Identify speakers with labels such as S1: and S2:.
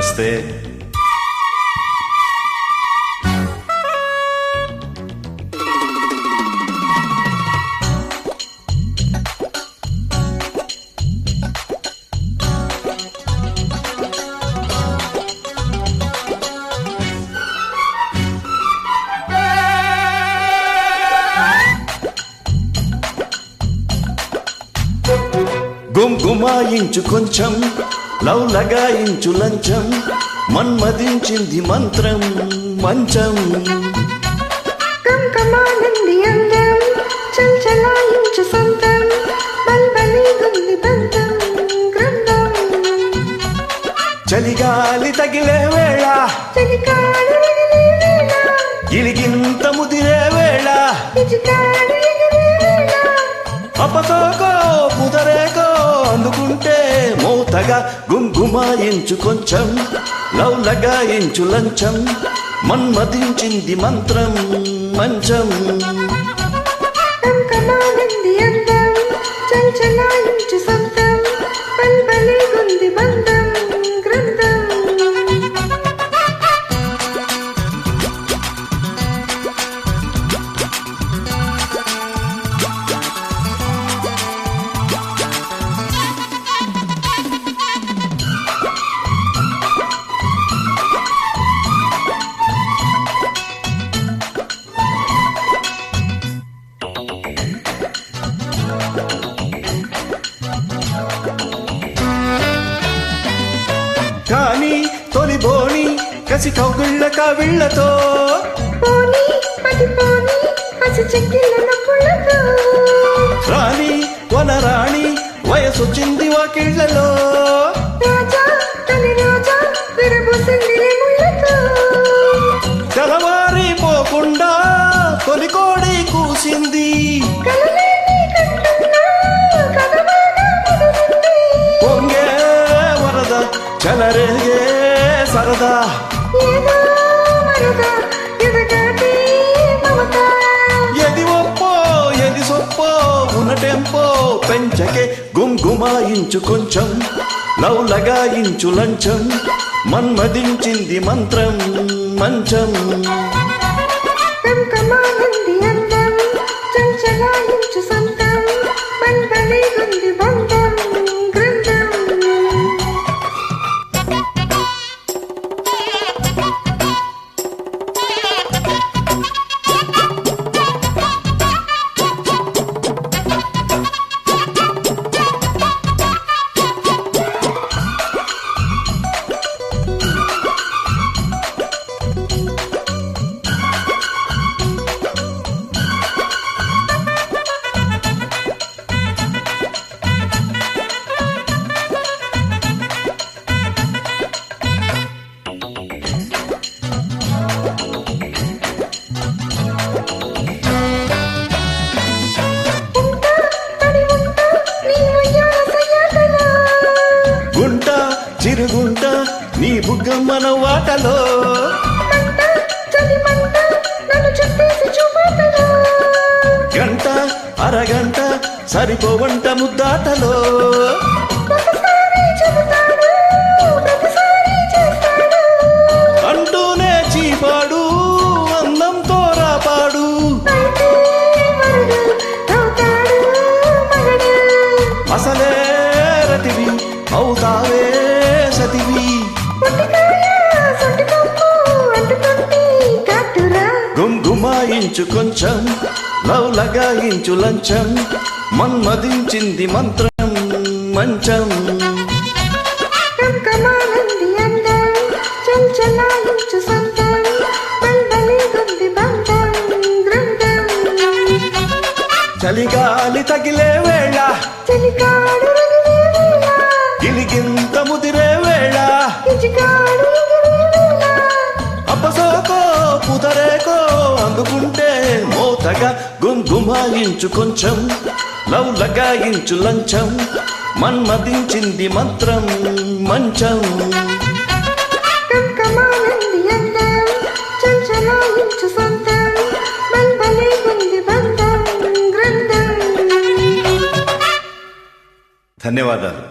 S1: నమస్తే. గుమ్గుమాయించు కొంచెం, లవ్ లగాయించు లంచం, మన్మదించింది మంత్రం మంచం.
S2: కంకమానంది అందం, చంచలాయించు సొంతం, బల్బలిగుంది బంధం గ్రంథం.
S1: చలిగాలి తగిలే వేళ,
S2: చలికాడు ఎగిరే వేళ,
S1: గిలిగింత ముదిరే వేళ,
S2: పిచికాడు ఎగిరే వేళ,
S1: అపతోకో కుదరేకో అందుకుంటే మోతగా గుమ్గుమాయించు కొంచెం, లవ్ లగాయించు లంచం, మన్మదించింది మంత్రం మంచం.
S2: కంకమానంది అందం, చంచలాయించు సొంతం, బల్బలిగుంది బంధం గ్రంథం.
S1: కానీ తొలి బోని కసి కౌగిళ్ళ కవిళ్ళతో,
S2: పోనీ పది పోనీ పసి చెక్కిళ్ళ నొప్పులతో,
S1: రాణి వనరాణి వయసొచ్చింది వాకిళ్లలో,
S2: రాజా తని రోజా విరబూసింది ముళ్ళతో,
S1: తెలవారిపోకుండా తొలి కోడి కూసింది,
S2: కలలేని కంటున్నా కథబాగా ముదిరింది.
S1: పొంగే వరద చలరేగే సరదా,
S2: ఏదో మరద ఎదగాటి మమత,
S1: ఎది ఒప్పో ఎది సొప్పో ఉన్నటెంపో పెంచకే గుమ్గుమాయించు కొంచెం, లవ్ లగాయించు లంచం, మన్మదించింది మంత్రం మంచం.
S2: కంకమానంది అందం, చంచలాయించు సొంతం, బల్బలిగుంది బంధం గ్రంథం.
S1: గుంట చిరుగుంట నీ బుగ్గమ్మన వాటలో, గంట అరగంట సరిపోవంట ముద్దాటలో, అంటూనే చీపాడు అందంతో రాపాడు, అసలే రతివి అవుతావే సతివి. గుమ్గుమాయించు కొంచెం, లవ్ లగాయించు లంచం, మన్మదించింది మంత్రం మంచం.
S2: కంకమానంది అందం, చంచలాయించు సొంతం, బల్బలిగుంది బంధం గ్రంథం.
S1: చలిగాలి తగిలే వేళ,
S2: చలికాడు ఎగిరే వేళ,
S1: గిలిగింత ముదిరే వేళ,
S2: పిచికాడు ఎగిరే వేళ,
S1: అపసోకో కుదరేకో అందుకుంటే మోతగా గుమ్గుమాయించు కొంచెం, లవ్ లగాయించు లంచం, మన్మదించింది మంత్రం మంచం.
S2: కంకమానంది అందం, చంచలాయించు సొంతం, బల్బలిగుంది బంధం గ్రంథం.
S1: ధన్యవాదాలు.